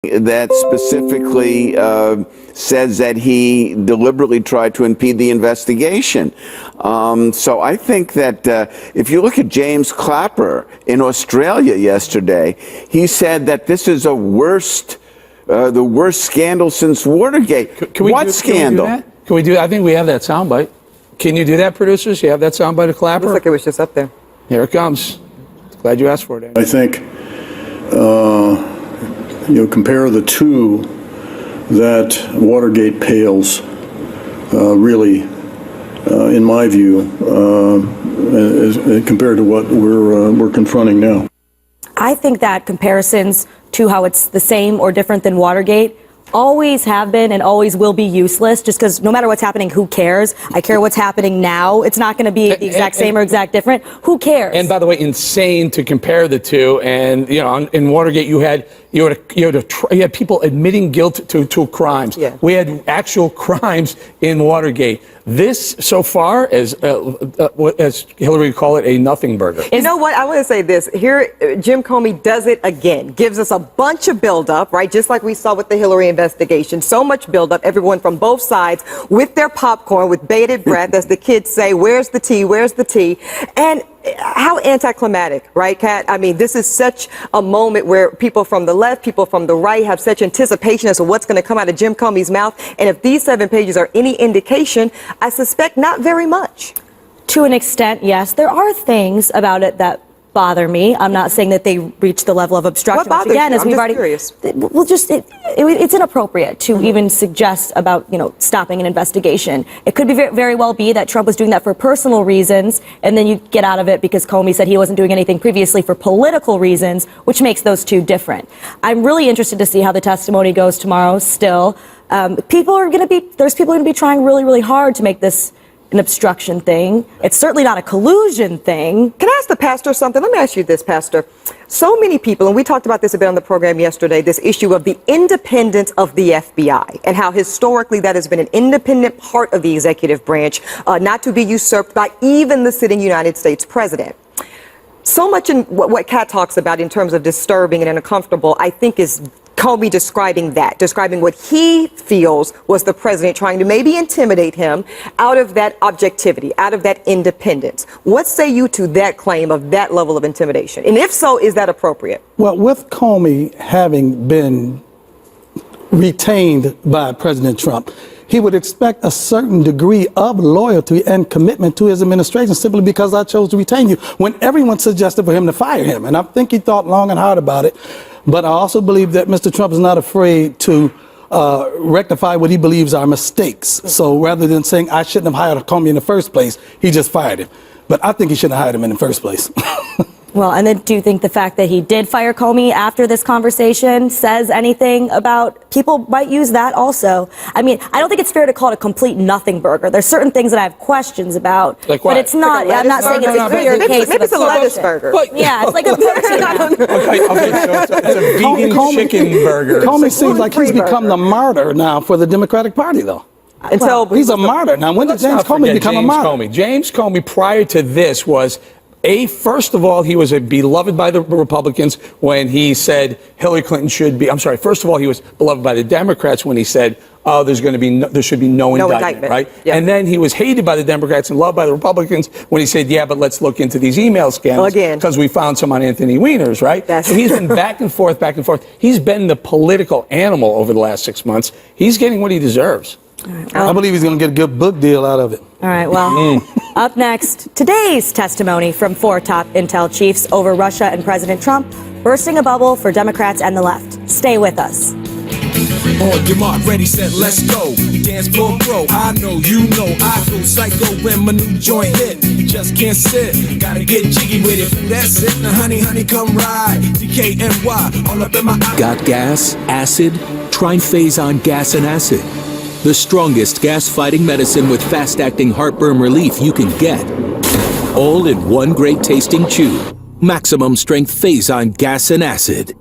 that specifically says that he deliberately tried to impede the investigation. So I think that if you look at James Clapper in Australia yesterday, he said that this is the worst scandal since Watergate. What scandal? Can we do that? I think we have that soundbite. Can you do that, producers? You have that soundbite of Clapper? Looks like it was just up there. Here it comes. Glad you asked for it, Andy. I think, compare the two, that Watergate pales really, in my view, as compared to what we're confronting now. I think that comparisons to how it's the same or different than Watergate always have been and always will be useless, just because no matter what's happening, who cares? I care what's happening now. It's not going to be the exact same or exact different. Who cares? And by the way, insane to compare the two. And, in Watergate, you had people admitting guilt to crimes. Yeah. We had actual crimes in Watergate. This, so far, as Hillary would call it, a nothing burger. You know what? I want to say this. Here, Jim Comey does it again. Gives us a bunch of buildup, right? Just like we saw with the Hillary investigation. So much buildup. Everyone from both sides with their popcorn, with bated breath, as the kids say, where's the tea? Where's the tea? And how anticlimactic, right, Kat? I mean, this is such a moment where people from the left, people from the right have such anticipation as to what's going to come out of Jim Comey's mouth. And if these 7 pages are any indication, I suspect not very much. To an extent, yes. There are things about it that bother me. I'm not saying that they reach the level of obstruction. What bothers again, you? as I'm we've just already curious. Well, it's inappropriate to even suggest about stopping an investigation. It could be very well be that Trump was doing that for personal reasons, and then you get out of it because Comey said he wasn't doing anything previously for political reasons, which makes those two different. I'm really interested to see how the testimony goes tomorrow. Still, there's people going to be trying really, really hard to make this an obstruction thing. It's certainly not a collusion thing. Can I ask the pastor something? Let me ask you this, Pastor. So many people, and we talked about this a bit on the program yesterday, this issue of the independence of the FBI and how historically that has been an independent part of the executive branch, not to be usurped by even the sitting United States president. So much in what Kat talks about in terms of disturbing and uncomfortable, I think is Comey describing what he feels was the president trying to maybe intimidate him out of that objectivity, out of that independence. What say you to that claim of that level of intimidation? And if so, is that appropriate? Well, with Comey having been retained by President Trump, he would expect a certain degree of loyalty and commitment to his administration simply because I chose to retain you, when everyone suggested for him to fire him. And I think he thought long and hard about it. But I also believe that Mr. Trump is not afraid to rectify what he believes are mistakes. So rather than saying I shouldn't have hired Comey in the first place, he just fired him. But I think he shouldn't have hired him in the first place. Well, and then do you think the fact that he did fire Comey after this conversation says anything about people might use that also? I mean, I don't think it's fair to call it a complete nothing burger. There's certain things that I have questions about, like what? But it's not. Like I'm not saying it's a clear case. Maybe it's a lettuce burger. Yeah, it's like a Okay, so it's a vegan chicken burger. Comey seems like he's become the martyr now for the Democratic Party, though. He's a martyr now. When did James Comey become a martyr? James Comey, prior to this, was first of all, he was beloved by the Republicans when he said Hillary Clinton should be. I'm sorry. First of all, he was beloved by the Democrats when he said, "Oh, there should be no indictment," right? Yeah. And then he was hated by the Democrats and loved by the Republicans when he said, "Yeah, but let's look into these email scandals because we found some on Anthony Weiner's," right? So he's been back and forth, back and forth. He's been the political animal over the last 6 months. He's getting what he deserves. Right, well, I believe he's going to get a good book deal out of it. All right, well, up next, today's testimony from 4 top intel chiefs over Russia and President Trump, bursting a bubble for Democrats and the left. Stay with us. On your mark, ready, set, let's go. Dance floor pro, I know, you know, I go psycho when my new joint hit. You just can't sit, gotta get jiggy with it. That's it, now honey, come ride. DKNY, all up in my eye. Got gas, acid? Try Faison Gas and Acid. The strongest gas-fighting medicine with fast-acting heartburn relief you can get. All in one great-tasting chew. Maximum strength Faison Gas and Acid.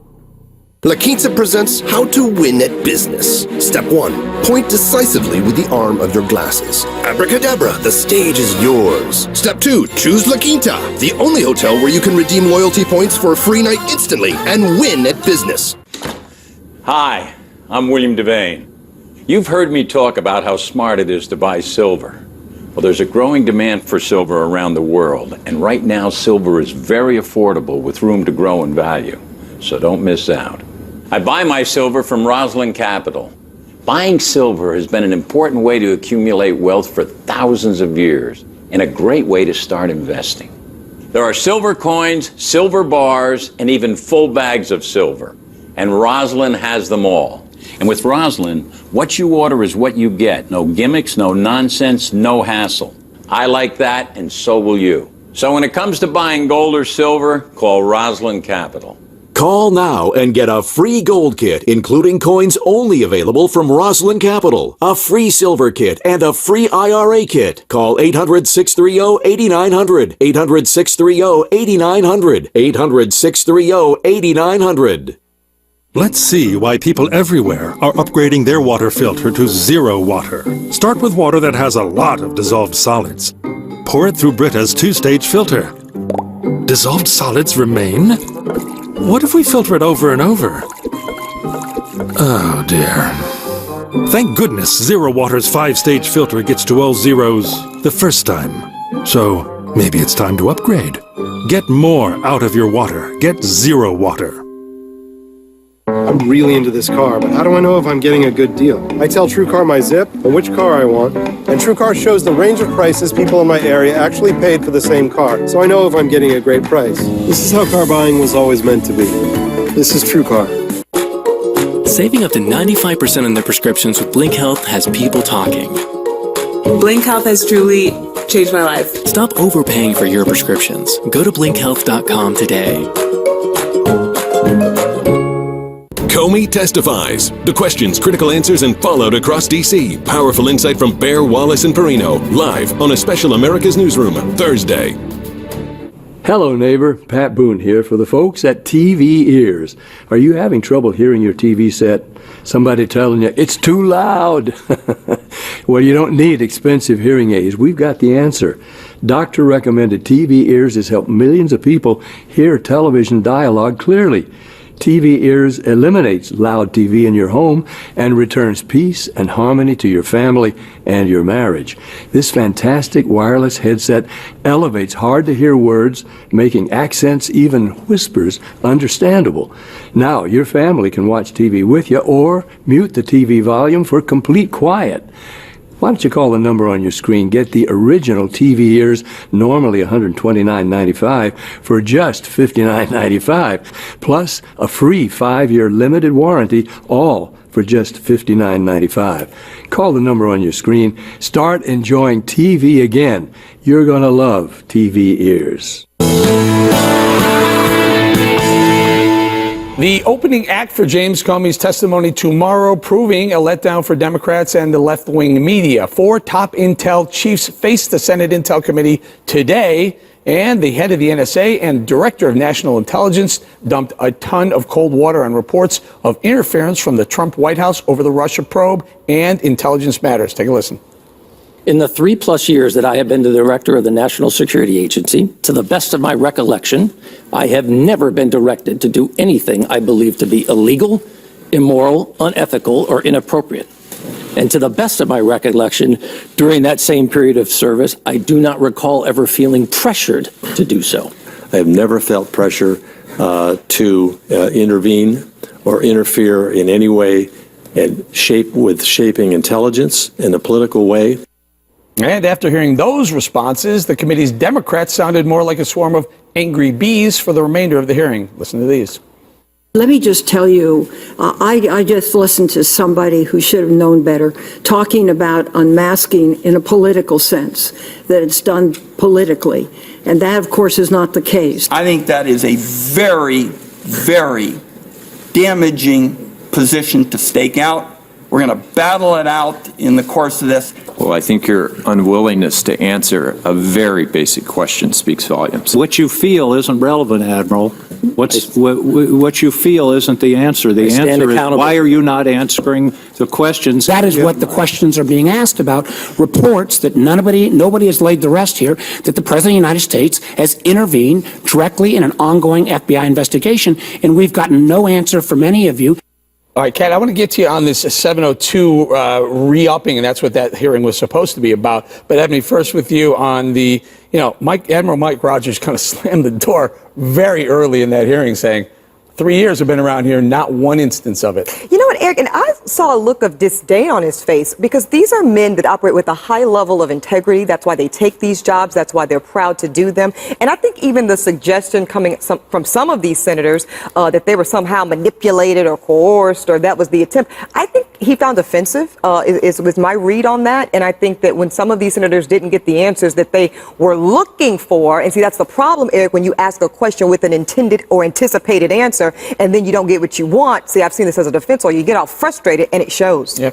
La Quinta presents How to Win at Business. Step 1. Point decisively with the arm of your glasses. Abracadabra, the stage is yours. Step 2. Choose La Quinta, the only hotel where you can redeem loyalty points for a free night instantly and win at business. Hi, I'm William Devane. You've heard me talk about how smart it is to buy silver. Well, there's a growing demand for silver around the world, and right now silver is very affordable with room to grow in value. So don't miss out. I buy my silver from Roslyn Capital. Buying silver has been an important way to accumulate wealth for thousands of years and a great way to start investing. There are silver coins, silver bars, and even full bags of silver. And Roslyn has them all. And with Roslyn, what you order is what you get. No gimmicks, no nonsense, no hassle. I like that, and so will you. So when it comes to buying gold or silver, call Roslyn Capital. Call now and get a free gold kit, including coins only available from Roslyn Capital, a free silver kit, and a free IRA kit. Call 800-630-8900, 800-630-8900, 800-630-8900. Let's see why people everywhere are upgrading their water filter to Zero Water. Start with water that has a lot of dissolved solids. Pour it through Brita's two-stage filter. Dissolved solids remain? What if we filter it over and over? Oh dear. Thank goodness Zero Water's 5-stage filter gets to all zeros the first time. So maybe it's time to upgrade. Get more out of your water. Get Zero Water. I'm really into this car, but how do I know if I'm getting a good deal? I tell TrueCar my zip and which car I want, and TrueCar shows the range of prices people in my area actually paid for the same car, so I know if I'm getting a great price. This is how car buying was always meant to be. This is TrueCar. Saving up to 95% on their prescriptions with Blink Health has people talking. Blink Health has truly changed my life. Stop overpaying for your prescriptions. Go to BlinkHealth.com today. Comey testifies. The questions, critical answers, and fallout across D.C. Powerful insight from Bear, Wallace, and Perino. Live on a special America's Newsroom, Thursday. Hello, neighbor. Pat Boone here for the folks at TV Ears. Are you having trouble hearing your TV set? Somebody telling you it's too loud? Well, you don't need expensive hearing aids. We've got the answer. Doctor-recommended TV Ears has helped millions of people hear television dialogue clearly. TV Ears eliminates loud TV in your home and returns peace and harmony to your family and your marriage. This fantastic wireless headset elevates hard-to-hear words, making accents, even whispers, understandable. Now, your family can watch TV with you or mute the TV volume for complete quiet. Why don't you call the number on your screen? Get the original TV Ears, normally $129.95, for just $59.95, plus a free 5-year limited warranty, all for just $59.95. Call the number on your screen. Start enjoying TV again. You're going to love TV Ears. The opening act for James Comey's testimony tomorrow, proving a letdown for Democrats and the left-wing media. 4 top intel chiefs face the Senate Intel Committee today, and the head of the NSA and director of national intelligence dumped a ton of cold water on reports of interference from the Trump White House over the Russia probe and intelligence matters. Take a listen. In the 3+ years that I have been the director of the National Security Agency, to the best of my recollection, I have never been directed to do anything I believe to be illegal, immoral, unethical, or inappropriate. And to the best of my recollection, during that same period of service, I do not recall ever feeling pressured to do so. I have never felt pressure to intervene or interfere in any way and shaping intelligence in a political way. And after hearing those responses, the committee's Democrats sounded more like a swarm of angry bees for the remainder of the hearing. Listen to these. Let me just tell you, I just listened to somebody who should have known better talking about unmasking in a political sense, that it's done politically. And that, of course, is not the case. I think that is a very, very damaging position to stake out. We're going to battle it out in the course of this. Well, I think your unwillingness to answer a very basic question speaks volumes. What you feel isn't relevant, Admiral. What you feel isn't the answer. The answer is, why are you not answering the questions? That is what the questions are being asked about. Reports that nobody has laid to rest here, that the President of the United States has intervened directly in an ongoing FBI investigation, and we've gotten no answer from any of you. All right, Kat, I want to get to you on this 702 re-upping, and that's what that hearing was supposed to be about. But Ebony, first with you on the, Admiral Mike Rogers kind of slammed the door very early in that hearing saying, 3 years have been around here, not one instance of it. You know what, Eric, and I saw a look of disdain on his face because these are men that operate with a high level of integrity. That's why they take these jobs. That's why they're proud to do them. And I think even the suggestion coming from some of these senators that they were somehow manipulated or coerced or that was the attempt, I think he found offensive, was my read on that. And I think that when some of these senators didn't get the answers that they were looking for, and see, that's the problem, Eric, when you ask a question with an intended or anticipated answer, and then you don't get what you want. See, I've seen this as a defense lawyer. You get all frustrated, and it shows. Yeah,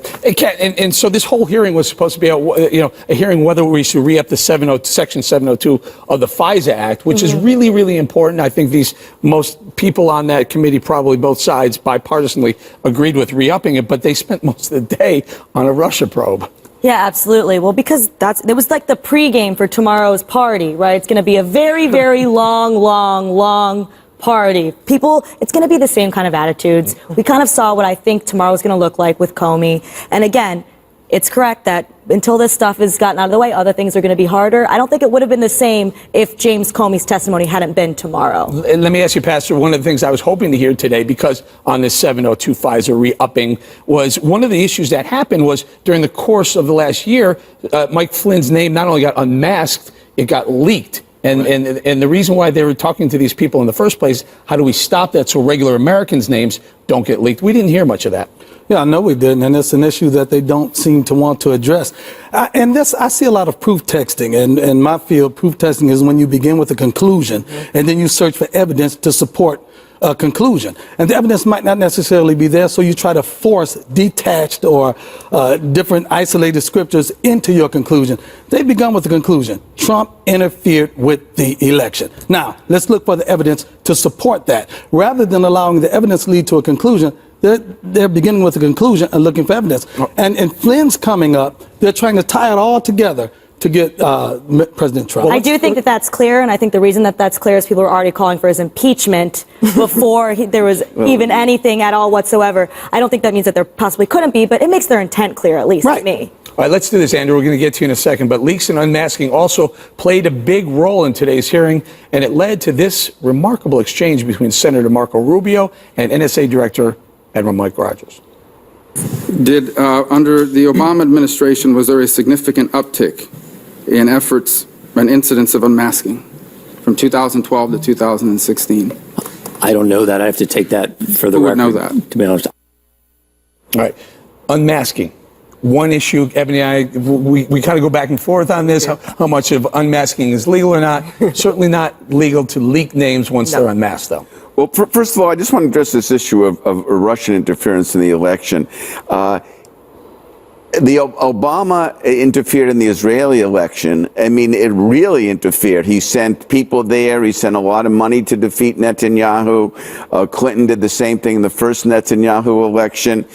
and so this whole hearing was supposed to be a hearing whether we should re-up the Section 702 of the FISA Act, which is really, really important. I think most people on that committee, probably both sides, bipartisanly agreed with re-upping it, but they spent most of the day on a Russia probe. Yeah, absolutely. Well, because it was like the pregame for tomorrow's party, right? It's going to be a very, very long party. It's going to be the same kind of attitudes. We kind of saw what I think tomorrow's going to look like with Comey. And again, it's correct that until this stuff has gotten out of the way, other things are going to be harder. I don't think it would have been the same if James Comey's testimony hadn't been tomorrow. And let me ask you, Pastor, one of the things I was hoping to hear today, because on this 702 FISA re-upping, was one of the issues that happened was during the course of the last year, Mike Flynn's name not only got unmasked, it got leaked. And the reason why they were talking to these people in the first place, how do we stop that so regular Americans' names don't get leaked? We didn't hear much of that. Yeah, I know we didn't, and it's an issue that they don't seem to want to address. I see a lot of proof texting, and in my field, proof texting is when you begin with a conclusion, and then you search for evidence to support a conclusion. And the evidence might not necessarily be there, so you try to force detached or different isolated scriptures into your conclusion. They've begun with the conclusion. Trump interfered with the election. Now, let's look for the evidence to support that. Rather than allowing the evidence lead to a conclusion, they're beginning with a conclusion and looking for evidence. And in Flynn's coming up, they're trying to tie it all together to get President Trump. I do think that that's clear, and I think the reason that that's clear is people are already calling for his impeachment before there was even anything at all whatsoever. I don't think that means that there possibly couldn't be, but it makes their intent clear, at least to me. All right, let's do this, Andrew. We're going to get to you in a second, but leaks and unmasking also played a big role in today's hearing, and it led to this remarkable exchange between Senator Marco Rubio and NSA Director Admiral Mike Rogers. Under the Obama administration, was there a significant uptick in efforts and incidents of unmasking from 2012 to 2016? I don't know that. I have to take that for the record. Who would know that? To be honest. All right, unmasking. One issue, Ebony and I, we kind of go back and forth on this, how much of unmasking is legal or not. Certainly not legal to leak names once they're unmasked, though. Well, first of all, I just want to address this issue of Russian interference in the election. Obama interfered in the Israeli election. I mean, it really interfered. He sent people there. He sent a lot of money to defeat Netanyahu. Clinton did the same thing in the first Netanyahu election.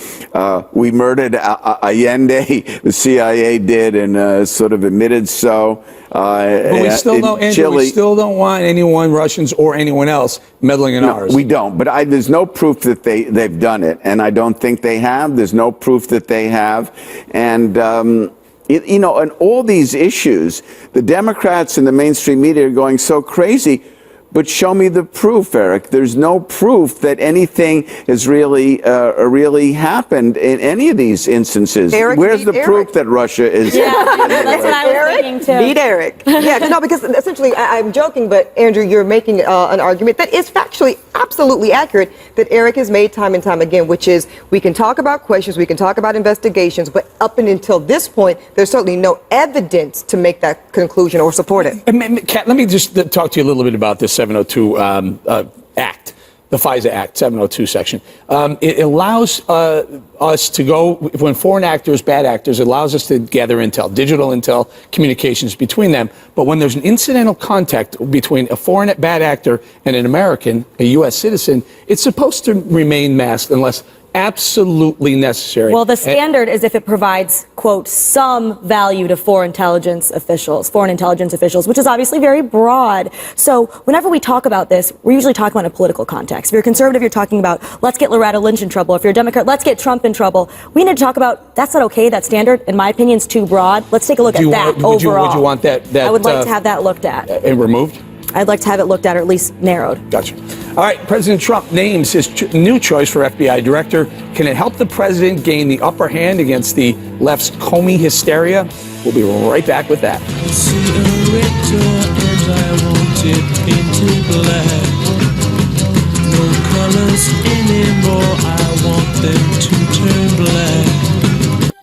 We murdered Allende. The CIA did and sort of admitted so. But we still don't, Andrew, we still don't want anyone, Russians or anyone else, meddling in ours. We don't. But there's no proof that they've done it, and I don't think they have. There's no proof that they have, and on all these issues, the Democrats and the mainstream media are going so crazy. But show me the proof, Eric. There's no proof that anything has really happened in any of these instances. Eric, where's the proof that Russia is? Yeah, that's what I was thinking too. Beat Eric. Yeah, no, because essentially, I'm joking, but Andrew, you're making an argument that is factually absolutely accurate that Eric has made time and time again, which is we can talk about questions, we can talk about investigations, but up and until this point, there's certainly no evidence to make that conclusion or support it. Kat, let me just talk to you a little bit about this 702 Act, the FISA Act, 702 section. It allows us to go, when foreign actors, bad actors, it allows us to gather intel, digital intel, communications between them. But when there's an incidental contact between a foreign bad actor and an American, a U.S. citizen, it's supposed to remain masked unless absolutely necessary. Well, the standard is if it provides, quote, some value to foreign intelligence officials, which is obviously very broad. So whenever we talk about this, we're usually talking about a political context. If you're a conservative, you're talking about, let's get Loretta Lynch in trouble. If you're a Democrat, let's get Trump in trouble. We need to talk about, that's not okay, that standard, in my opinion, is too broad. Let's take a look at that overall. Would you want that I would like to have that looked at. And removed? I'd like to have it looked at or at least narrowed. Gotcha. All right, President Trump names his new choice for FBI director. Can it help the president gain the upper hand against the left's Comey hysteria? We'll be right back with that.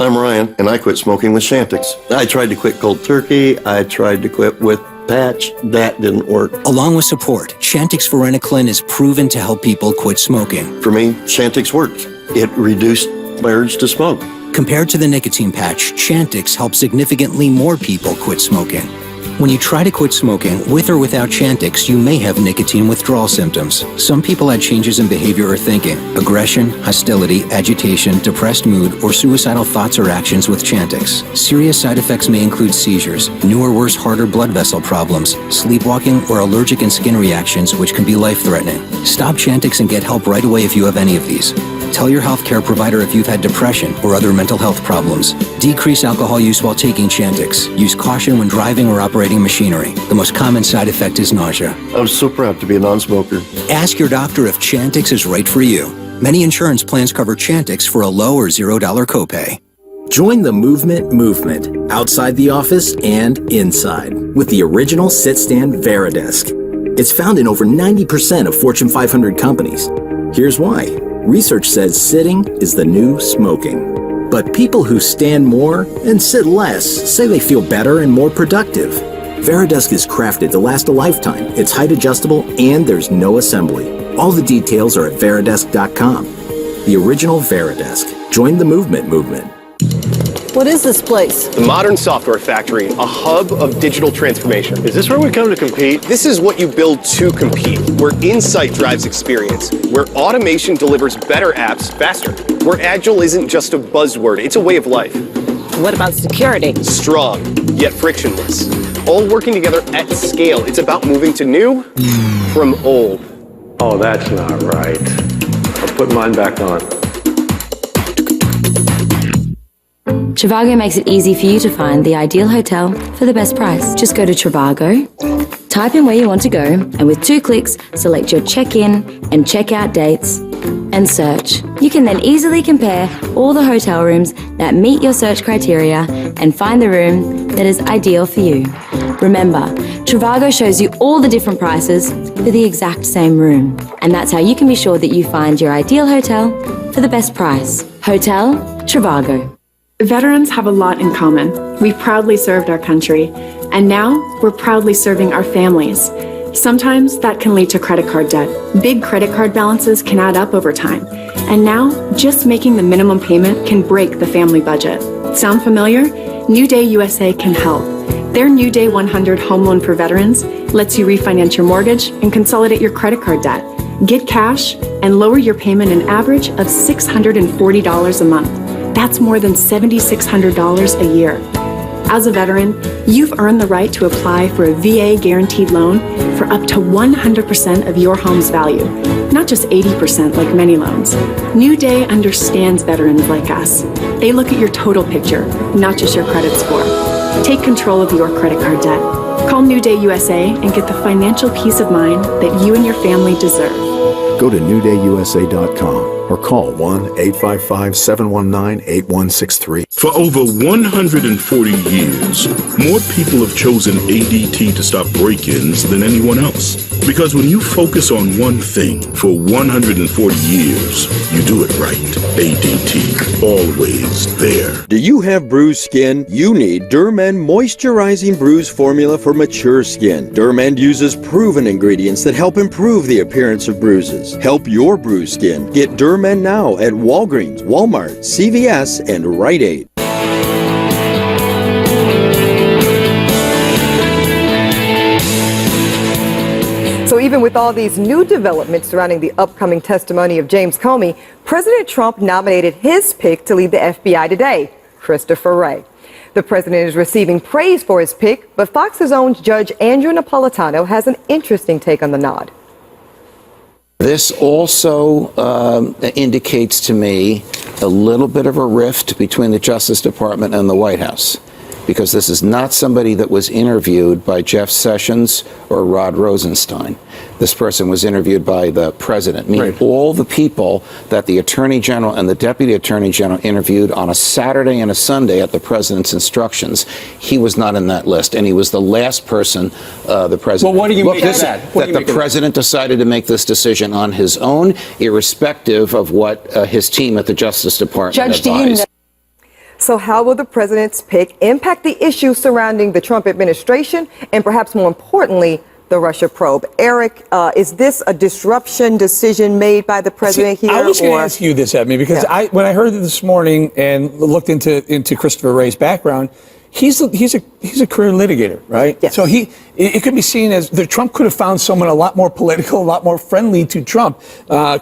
I'm Ryan, and I quit smoking with Chantix. I tried to quit cold turkey. I tried to quit with patch. That didn't work. Along with support, Chantix Varenicline is proven to help people quit smoking. For me, Chantix worked. It reduced my urge to smoke. Compared to the nicotine patch, Chantix helps significantly more people quit smoking. When you try to quit smoking, with or without Chantix, you may have nicotine withdrawal symptoms. Some people had changes in behavior or thinking, aggression, hostility, agitation, depressed mood, or suicidal thoughts or actions with Chantix. Serious side effects may include seizures, new or worse heart or blood vessel problems, sleepwalking, or allergic and skin reactions, which can be life-threatening. Stop Chantix and get help right away if you have any of these. Tell your healthcare provider if you've had depression or other mental health problems. Decrease alcohol use while taking Chantix. Use caution when driving or operating machinery. The most common side effect is nausea. I was so proud to be a non-smoker. Ask your doctor if Chantix is right for you. Many insurance plans cover Chantix for a low or $0 copay. Join the movement outside the office and inside with the original sit-stand Veridesk. It's found in over 90% of Fortune 500 companies. Here's why. Research says sitting is the new smoking. But people who stand more and sit less say they feel better and more productive. Veridesk is crafted to last a lifetime. It's height adjustable and there's no assembly. All the details are at Veridesk.com. The original Veridesk. Join the movement. What is this place? The Modern Software Factory, a hub of digital transformation. Is this where we come to compete? This is what you build to compete, where insight drives experience, where automation delivers better apps faster, where agile isn't just a buzzword, it's a way of life. What about security? Strong, yet frictionless. All working together at scale. It's about moving to new from old. Oh, that's not right. I'll put mine back on. Trivago makes it easy for you to find the ideal hotel for the best price. Just go to Trivago, type in where you want to go, and with 2 clicks, select your check-in and check-out dates and search. You can then easily compare all the hotel rooms that meet your search criteria and find the room that is ideal for you. Remember, Trivago shows you all the different prices for the exact same room. And that's how you can be sure that you find your ideal hotel for the best price. Hotel Trivago. Veterans have a lot in common. We've proudly served our country, and now we're proudly serving our families. Sometimes that can lead to credit card debt. Big credit card balances can add up over time, and now just making the minimum payment can break the family budget. Sound familiar? New Day USA can help. Their New Day 100 Home Loan for Veterans lets you refinance your mortgage and consolidate your credit card debt. Get cash and lower your payment an average of $640 a month. That's more than $7,600 a year. As a veteran, you've earned the right to apply for a VA guaranteed loan for up to 100% of your home's value, not just 80% like many loans. New Day understands veterans like us. They look at your total picture, not just your credit score. Take control of your credit card debt. Call New Day USA and get the financial peace of mind that you and your family deserve. Go to newdayusa.com or call 1-855-719-8163. For over 140 years, more people have chosen ADT to stop break-ins than anyone else. Because when you focus on one thing for 140 years, you do it right. ADT, always there. Do you have bruised skin? You need Dermend Moisturizing Bruise Formula for mature skin. Dermend uses proven ingredients that help improve the appearance of bruises. Help your bruised skin. Get Dermend now at Walgreens, Walmart, CVS, and Rite Aid. So So even with all these new developments surrounding the upcoming testimony of James Comey, President Trump nominated his pick to lead the FBI today, Christopher Wray. The president is receiving praise for his pick, but Fox's own Judge Andrew Napolitano has an interesting take on the nod. This also indicates to me a little bit of a rift between the Justice Department and the White House, because this is not somebody that was interviewed by Jeff Sessions or Rod Rosenstein. This person was interviewed by the president, meaning all the people that the Attorney General and the Deputy Attorney General interviewed on a Saturday and a Sunday at the president's instructions. He was not in that list, and he was the last person the president. Well, what do you make of that? That the president decided to make this decision on his own, irrespective of what his team at the Justice Department Judge, advised. So how will the president's pick impact the issues surrounding the Trump administration and perhaps more importantly, the Russia probe? Eric, is this a disruption decision made by the president here? I was going to ask you this, Ebony, because when I heard it this morning and looked into Christopher Wray's background, he's a career litigator, right? Yes. So it could be seen as Trump could have found someone a lot more political, a lot more friendly to Trump.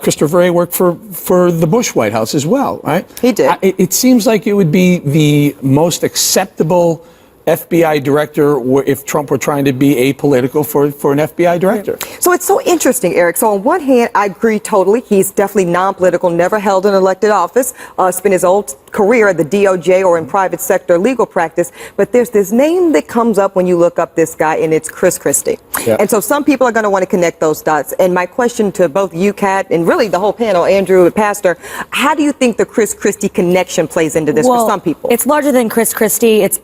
Christopher Wray worked for the Bush White House as well, right? He did. It seems like it would be the most acceptable FBI director if Trump were trying to be apolitical for an FBI director. So it's so interesting, Eric. So on one hand, I agree totally. He's definitely non-political, never held an elected office, spent his whole career at the DOJ or in private sector legal practice. But there's this name that comes up when you look up this guy, and it's Chris Christie. Yeah. And so some people are going to want to connect those dots. And my question to both you, Kat, and really the whole panel, Andrew and Pastor, how do you think the Chris Christie connection plays into this for some people? It's larger than Chris Christie. It's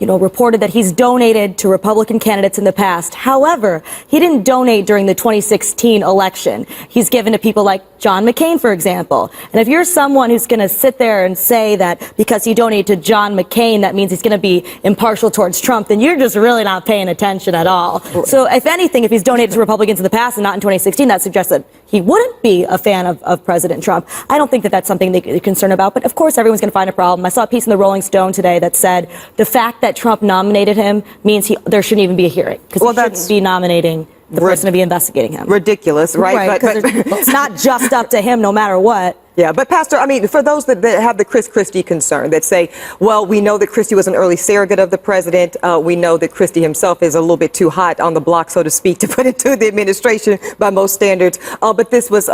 reported that he's donated to Republican candidates in the past. However, he didn't donate during the 2016 election. He's given to people like John McCain, for example. And if you're someone who's going to sit there and say that because he donated to John McCain, that means he's going to be impartial towards Trump, then you're just really not paying attention at all. So if anything, if he's donated to Republicans in the past and not in 2016, that suggests that he wouldn't be a fan of President Trump. I don't think that that's something they're concerned about. But of course, everyone's going to find a problem. I saw a piece in the Rolling Stone today that said the fact that Trump nominated him means there shouldn't even be a hearing, because he shouldn't be nominating the person to be investigating him. Ridiculous, right? But it's not just up to him no matter what. Yeah, but Pastor, I mean, for those that have the Chris Christie concern, that say, well, we know that Christie was an early surrogate of the president. We know that Christie himself is a little bit too hot on the block, so to speak, to put into the administration by most standards. But this was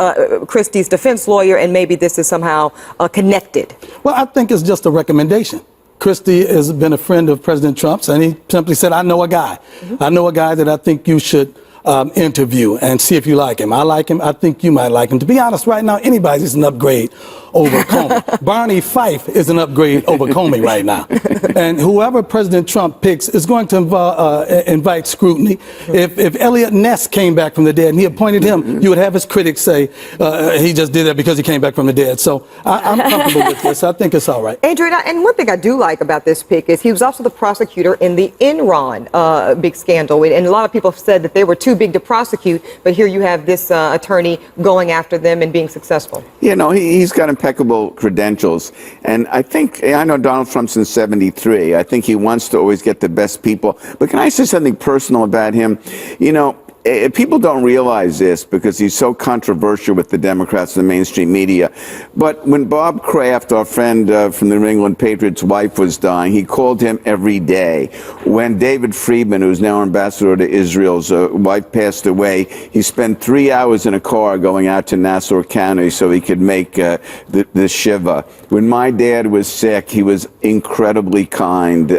Christie's defense lawyer, and maybe this is somehow connected. Well, I think it's just a recommendation. Christie has been a friend of President Trump's, and he simply said, I know a guy. I know a guy that I think you should interview and see if you like him. I like him. I think you might like him. To be honest, right now, anybody's an upgrade over Comey. Barney Fife is an upgrade over Comey right now. And whoever President Trump picks is going to invite scrutiny. If Elliot Ness came back from the dead and he appointed him, you would have his critics say he just did that because he came back from the dead. So I'm comfortable with this. I think it's all right. Andrew, and one thing I do like about this pick is he was also the prosecutor in the Enron big scandal. And a lot of people have said that they were too big to prosecute, but here you have this attorney going after them and being successful. You know, he's got impeccable credentials. And I know Donald Trump's in 73. I think he wants to always get the best people. But can I say something personal about him? You know, people don't realize this because he's so controversial with the Democrats and the mainstream media. But when Bob Kraft, our friend from the New England Patriots' wife, was dying, he called him every day. When David Friedman, who's now ambassador to Israel's wife, passed away, he spent 3 hours in a car going out to Nassau County so he could make the Shiva. When my dad was sick, he was incredibly kind.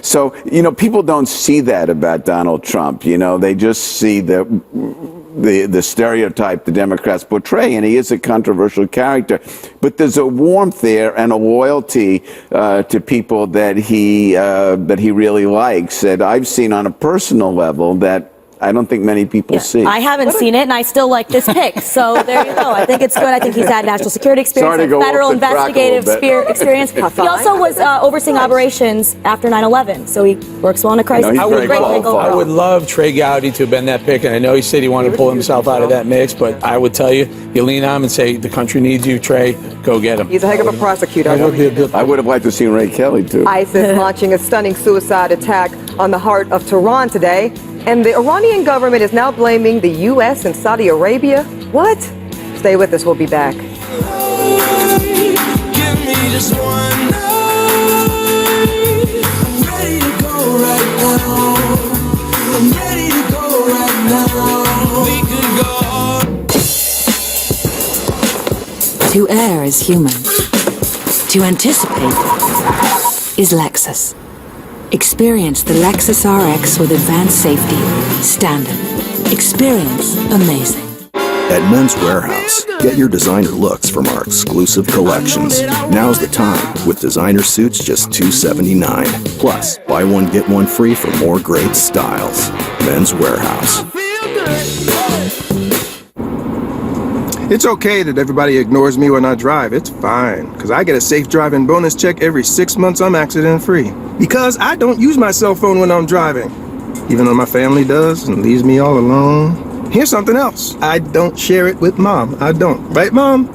So, you know, people don't see that about Donald Trump. You know, they just see the stereotype the Democrats portray, and he is a controversial character. But there's a warmth there and a loyalty to people that he really likes that I've seen on a personal level that I don't think many people see. I haven't seen it, and I still like this pick. So there you go. I think it's good. I think he's had national security experience, and federal investigative experience. He also was overseeing operations after 9/11, so he works well in a crisis. I would love Trey Gowdy to have been that pick, and I know he said he wanted to pull himself out of that mix, but I would tell you, you lean on him and say, the country needs you, Trey, go get him. He's a heck of a prosecutor. I would have liked to see Ray Kelly, too. ISIS launching a stunning suicide attack on the heart of Tehran today. And the Iranian government is now blaming the U.S. and Saudi Arabia. What? Stay with us. We'll be back. Give me just one night. I'm ready to go right now. I'm ready to go right now. We could go. To err is human. To anticipate is Lexus. Experience the Lexus RX with advanced safety. Standard. Experience amazing. At Men's Warehouse, get your designer looks from our exclusive collections. Now's the time with designer suits just $279. Plus, buy one get one free for more great styles. Men's Warehouse. It's okay that everybody ignores me when I drive. It's fine, because I get a safe driving bonus check every 6 months I'm accident free. Because I don't use my cell phone when I'm driving, even though my family does and leaves me all alone. Here's something else. I don't share it with Mom. I don't. Right, Mom?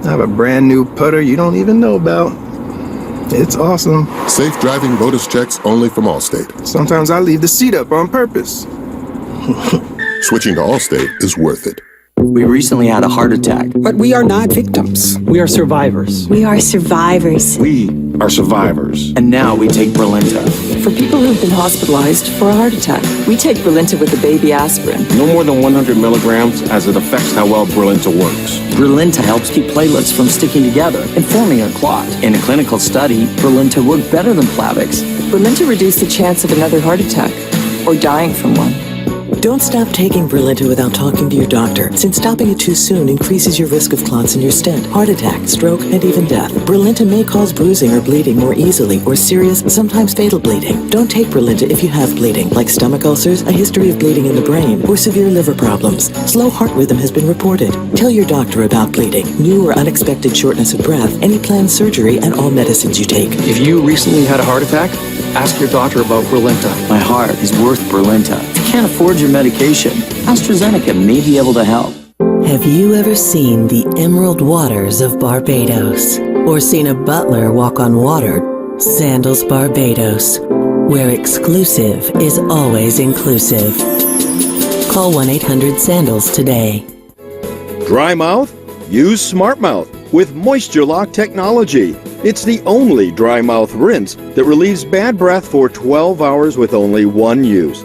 I have a brand new putter you don't even know about. It's awesome. Safe driving bonus checks only from Allstate. Sometimes I leave the seat up on purpose. Switching to Allstate is worth it. We recently had a heart attack. But we are not victims. We are survivors. We are survivors. We are survivors. And now we take Brilinta. For people who've been hospitalized for a heart attack, we take Brilinta with the baby aspirin. No more than 100 milligrams, as it affects how well Brilinta works. Brilinta helps keep platelets from sticking together and forming a clot. In a clinical study, Brilinta worked better than Plavix. Brilinta reduced the chance of another heart attack or dying from one. Don't stop taking Brilinta without talking to your doctor, since stopping it too soon increases your risk of clots in your stent, heart attack, stroke, and even death. Brilinta may cause bruising or bleeding more easily, or serious, sometimes fatal bleeding. Don't take Brilinta if you have bleeding, like stomach ulcers, a history of bleeding in the brain, or severe liver problems. Slow heart rhythm has been reported. Tell your doctor about bleeding, new or unexpected shortness of breath, any planned surgery, and all medicines you take. If you recently had a heart attack, ask your doctor about Brilinta. My heart is worth Brilinta. If you can't afford your medication, AstraZeneca may be able to help. Have you ever seen the emerald waters of Barbados? Or seen a butler walk on water? Sandals Barbados, where exclusive is always inclusive. Call 1-800-SANDALS today. Dry mouth? Use Smart Mouth with Moisture Lock technology. It's the only dry mouth rinse that relieves bad breath for 12 hours with only one use.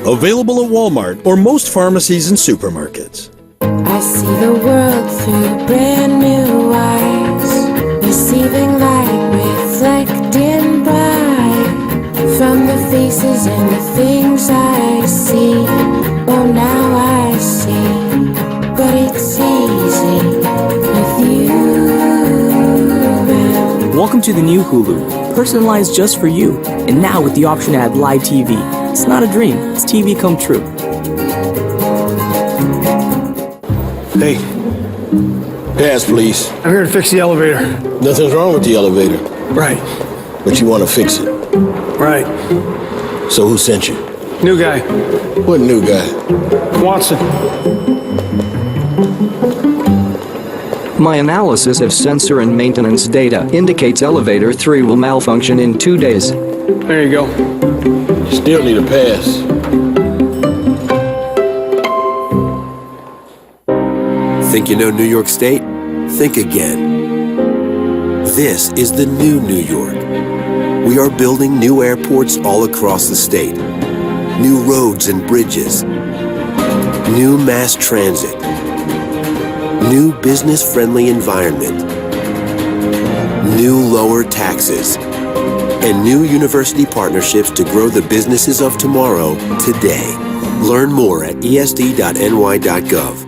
Available at Walmart or most pharmacies and supermarkets. I see the world through brand new eyes, receiving light, reflecting bright from the faces and the things I see. Oh, now I see, but it's easy with you. Welcome to the new Hulu, personalized just for you. And now with the option to add live TV. It's not a dream, it's TV come true. Hey. Pass, please. I'm here to fix the elevator. Nothing's wrong with the elevator. Right. But you want to fix it. Right. So who sent you? New guy. What new guy? Watson. My analysis of sensor and maintenance data indicates elevator 3 will malfunction in 2 days. There you go. You still need a pass. Think you know New York State? Think again. This is the new New York. We are building new airports all across the state. New roads and bridges. New mass transit. New business-friendly environment. New lower taxes. And new university partnerships to grow the businesses of tomorrow today. Learn more at esd.ny.gov.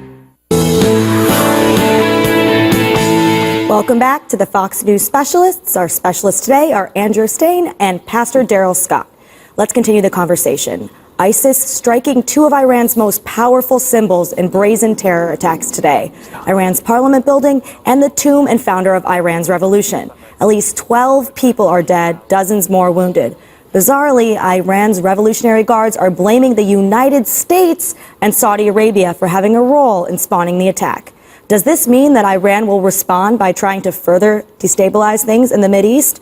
Welcome back to the Fox News Specialists. Our specialists today are Andrew Stain and Pastor Daryl Scott. Let's continue the conversation. ISIS striking two of Iran's most powerful symbols in brazen terror attacks today. Iran's parliament building and the tomb and founder of Iran's revolution. At least 12 people are dead, dozens more wounded. Bizarrely, Iran's Revolutionary Guards are blaming the United States and Saudi Arabia for having a role in spawning the attack. Does this mean that Iran will respond by trying to further destabilize things in the Mideast?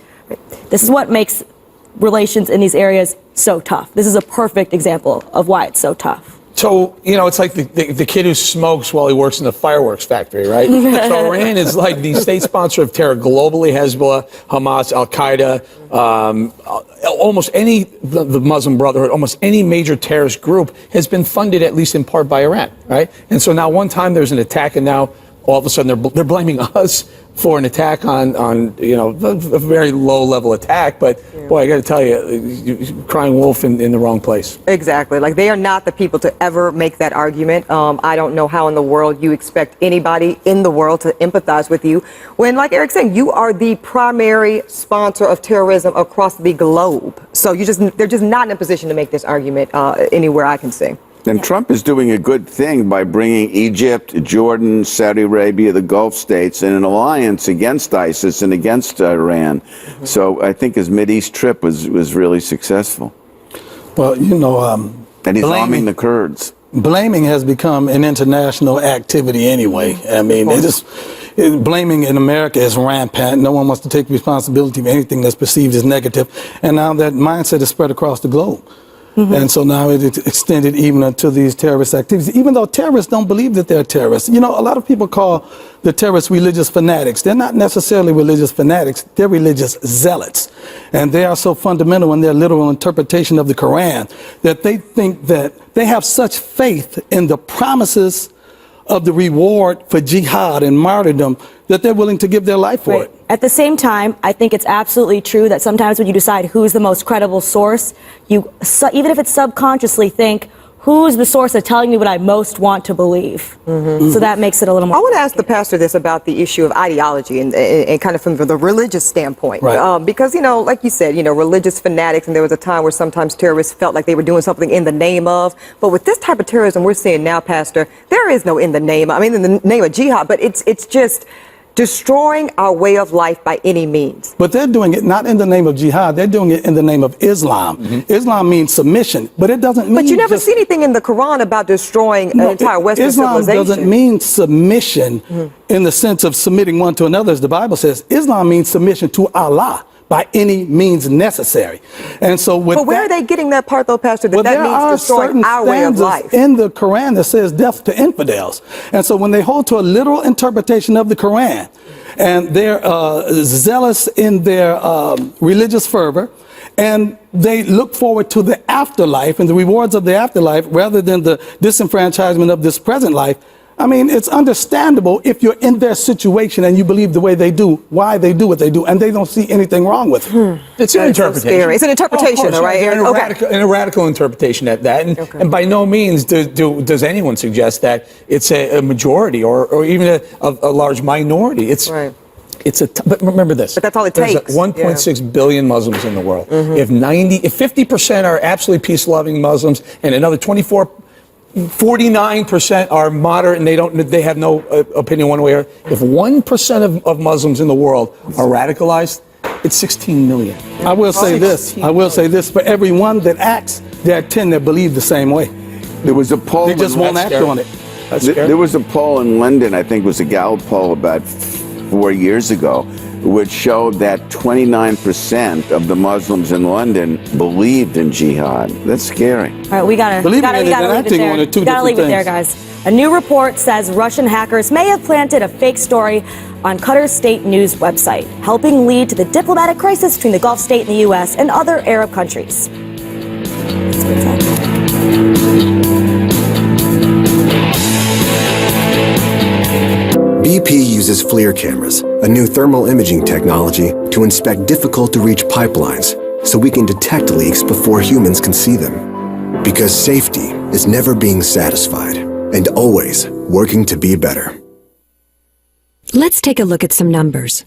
This is what makes relations in these areas so tough. This is a perfect example of why it's so tough. So, it's like the kid who smokes while he works in the fireworks factory, right? So Iran is like the state sponsor of terror globally, Hezbollah, Hamas, Al-Qaeda, almost any, the Muslim Brotherhood, almost any major terrorist group has been funded at least in part by Iran, right? And so now one time there's an attack and now all of a sudden they're blaming us for an attack on a very low level attack. But boy, I got to tell you, crying wolf in the wrong place. Exactly. Like, they are not the people to ever make that argument. I don't know how in the world you expect anybody in the world to empathize with you when, like Eric's saying, you are the primary sponsor of terrorism across the globe. So they're just not in a position to make this argument anywhere I can see. And Trump is doing a good thing by bringing Egypt, Jordan, Saudi Arabia, the Gulf states in an alliance against ISIS and against Iran. So I think his Mideast trip was really successful. Well, and he's arming the Kurds. Blaming has become an international activity anyway. I mean, blaming in America is rampant. No one wants to take responsibility for anything that's perceived as negative. And now that mindset is spread across the globe. And so now it's extended even to these terrorist activities, even though terrorists don't believe that they're terrorists. A lot of people call the terrorists religious fanatics. They're not necessarily religious fanatics. They're religious zealots. And they are so fundamental in their literal interpretation of the Quran that they think that they have such faith in the promises of the reward for jihad and martyrdom that they're willing to give their life for it. At the same time, I think it's absolutely true that sometimes when you decide who's the most credible source, even if it's subconsciously think, who's the source of telling me what I most want to believe? So that makes it a little more. I want to ask the pastor this about the issue of ideology and kind of from the religious standpoint. Right. Because, like you said, religious fanatics, and there was a time where sometimes terrorists felt like they were doing something in the name of. But with this type of terrorism we're seeing now, Pastor, there is no in the name. In the name of jihad, but it's just destroying our way of life by any means. But they're doing it not in the name of jihad. They're doing it in the name of Islam. Islam means submission, but it doesn't mean. But you never see anything in the Quran about destroying an entire Western Islam civilization. doesn't mean submission in the sense of submitting one to another, as the Bible says. Islam means submission to Allah by any means necessary. And so but where are they getting that part, though, Pastor, that means destroying our way of life? In the Quran that says death to infidels. And so when they hold to a literal interpretation of the Quran and they're zealous in their religious fervor, and they look forward to the afterlife and the rewards of the afterlife rather than the disenfranchisement of this present life, it's understandable if you're in their situation and you believe the way they do, why they do what they do, and they don't see anything wrong with it. It's an interpretation. So it's an interpretation, right? Aaron? And a radical interpretation at that. And by no means does anyone suggest that it's a majority or even a large minority. But remember this. But that's all it There's takes. 1.6 billion Muslims in the world. If 50% are absolutely peace-loving Muslims and another 49% are moderate and they have no opinion one way or if 1% of Muslims in the world are radicalized, it's 16 million. I will say this, for every one that acts, there are 10 that believe the same way. There was a poll. They just won't act on it. There was a poll in London, I think it was a Gallup poll about 4 years ago, which showed that 29% of the Muslims in London believed in jihad. That's scary. All right, we gotta leave it there, guys. A new report says Russian hackers may have planted a fake story on Qatar's state news website, helping lead to the diplomatic crisis between the Gulf state and the U.S. and other Arab countries. BP uses FLIR cameras, a new thermal imaging technology, to inspect difficult-to-reach pipelines so we can detect leaks before humans can see them. Because safety is never being satisfied and always working to be better. Let's take a look at some numbers.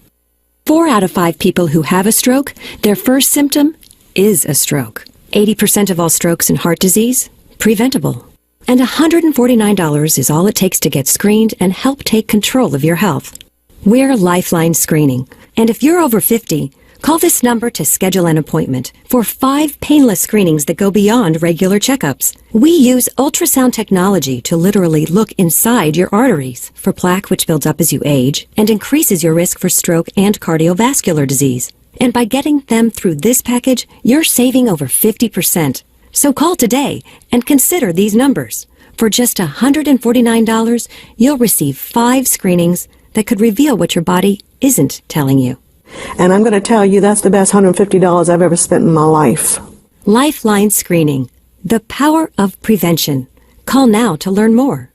4 out of 5 people who have a stroke, their first symptom is a stroke. 80% of all strokes and heart disease, preventable. And $149 is all it takes to get screened and help take control of your health. We're Lifeline Screening, and if you're over 50, call this number to schedule an appointment for 5 painless screenings that go beyond regular checkups. We use ultrasound technology to literally look inside your arteries for plaque which builds up as you age and increases your risk for stroke and cardiovascular disease. And by getting them through this package, you're saving over 50%. So call today and consider these numbers. For just $149, you'll receive 5 screenings that could reveal what your body isn't telling you. And I'm going to tell you that's the best $150 I've ever spent in my life. Lifeline Screening. The power of prevention. Call now to learn more.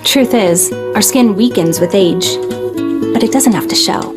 Truth is, our skin weakens with age, but it doesn't have to show.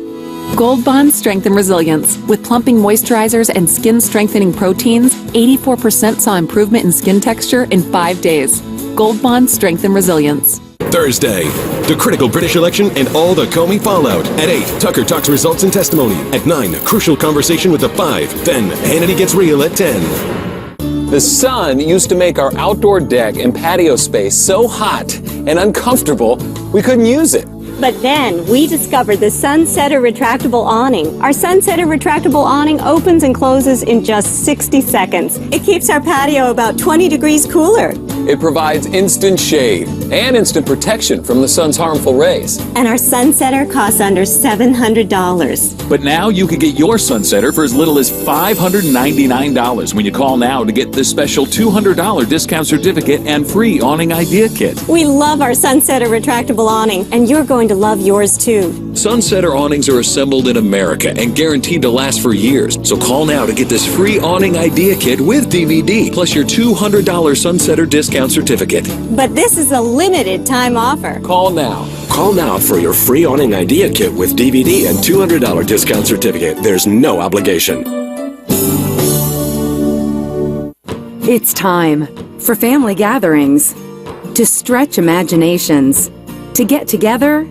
Gold Bond Strength and Resilience. With plumping moisturizers and skin strengthening proteins, 84% saw improvement in skin texture in 5 days. Gold Bond Strength and Resilience. Thursday, the critical British election and all the Comey fallout. At 8, Tucker talks results and testimony. At 9, crucial conversation with the 5. Then, Hannity gets real at 10. The sun used to make our outdoor deck and patio space so hot and uncomfortable we couldn't use it. But then we discovered the Sunsetter retractable awning. Our Sunsetter retractable awning opens and closes in just 60 seconds. It keeps our patio about 20 degrees cooler. It provides instant shade and instant protection from the sun's harmful rays. And our Sunsetter costs under $700. But now you can get your Sunsetter for as little as $599 when you call now to get this special $200 discount certificate and free awning idea kit. We love our Sunsetter retractable awning, and you're going to love yours too. Sunsetter awnings are assembled in America and guaranteed to last for years. So call now to get this free awning idea kit with DVD, plus your $200 Sunsetter discount certificate. But this is a limited time offer. Call now. Call now for your free awning idea kit with DVD and $200 discount certificate. There's no obligation. It's time for family gatherings, to stretch imaginations, to get together,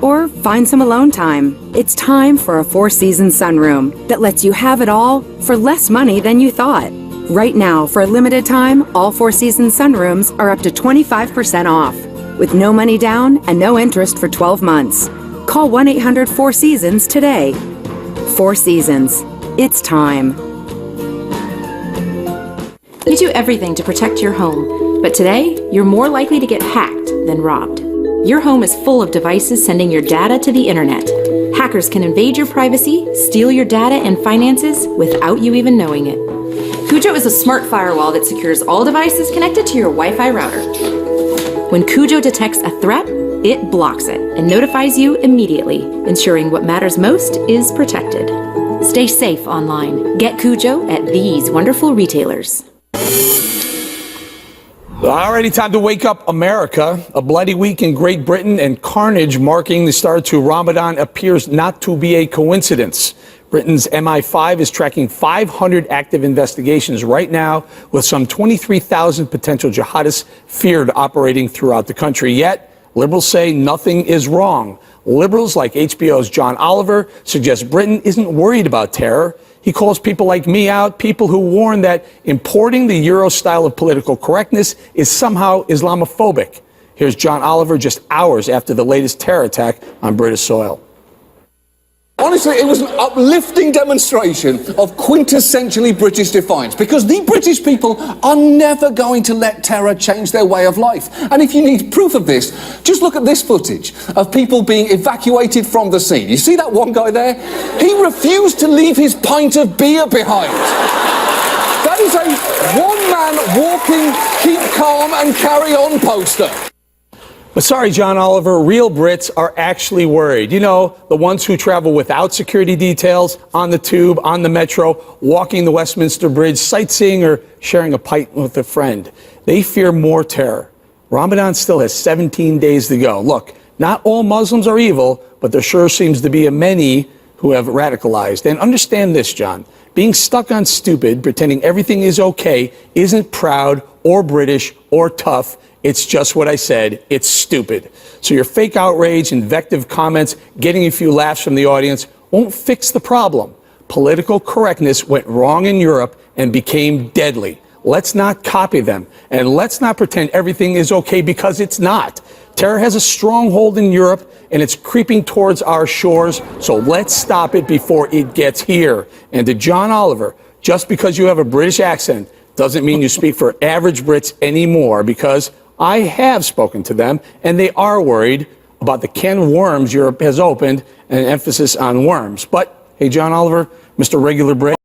or find some alone time. It's time for a Four Seasons sunroom that lets you have it all for less money than you thought. Right now, for a limited time, all Four Seasons sunrooms are up to 25% off, with no money down and no interest for 12 months. Call 1-800-4SEASONS today. Four Seasons. It's time. You do everything to protect your home, but today, you're more likely to get hacked than robbed. Your home is full of devices sending your data to the internet. Hackers can invade your privacy, steal your data and finances without you even knowing it. Cujo is a smart firewall that secures all devices connected to your Wi-Fi router. When Cujo detects a threat, it blocks it and notifies you immediately, ensuring what matters most is protected. Stay safe online. Get Cujo at these wonderful retailers. Already time to wake up America. A bloody week in Great Britain and carnage marking the start to Ramadan appears not to be a coincidence. Britain's MI5 is tracking 500 active investigations right now, with some 23,000 potential jihadists feared operating throughout the country. Yet, liberals say nothing is wrong. Liberals like HBO's John Oliver suggest Britain isn't worried about terror. He calls people like me out, people who warn that importing the Euro style of political correctness is somehow Islamophobic. Here's John Oliver just hours after the latest terror attack on British soil. Honestly, it was an uplifting demonstration of quintessentially British defiance, because the British people are never going to let terror change their way of life. And if you need proof of this, just look at this footage of people being evacuated from the scene. You see that one guy there? He refused to leave his pint of beer behind. That is a one-man walking, keep calm and carry on poster. But sorry, John Oliver, real Brits are actually worried. You know, the ones who travel without security details, on the tube, on the metro, walking the Westminster Bridge, sightseeing, or sharing a pint with a friend. They fear more terror. Ramadan still has 17 days to go. Look, not all Muslims are evil, but there sure seems to be a many who have radicalized. And understand this, John. Being stuck on stupid, pretending everything is okay, isn't proud or British or tough. It's just what I said. It's stupid. So your fake outrage, invective comments, getting a few laughs from the audience won't fix the problem. Political correctness went wrong in Europe and became deadly. Let's not copy them. And let's not pretend everything is okay, because it's not. Terror has a stronghold in Europe, and it's creeping towards our shores. So let's stop it before it gets here. And to John Oliver, just because you have a British accent doesn't mean you speak for average Brits anymore, because I have spoken to them, and they are worried about the can of worms Europe has opened and an emphasis on worms. But, hey, John Oliver, Mr. Regular Break.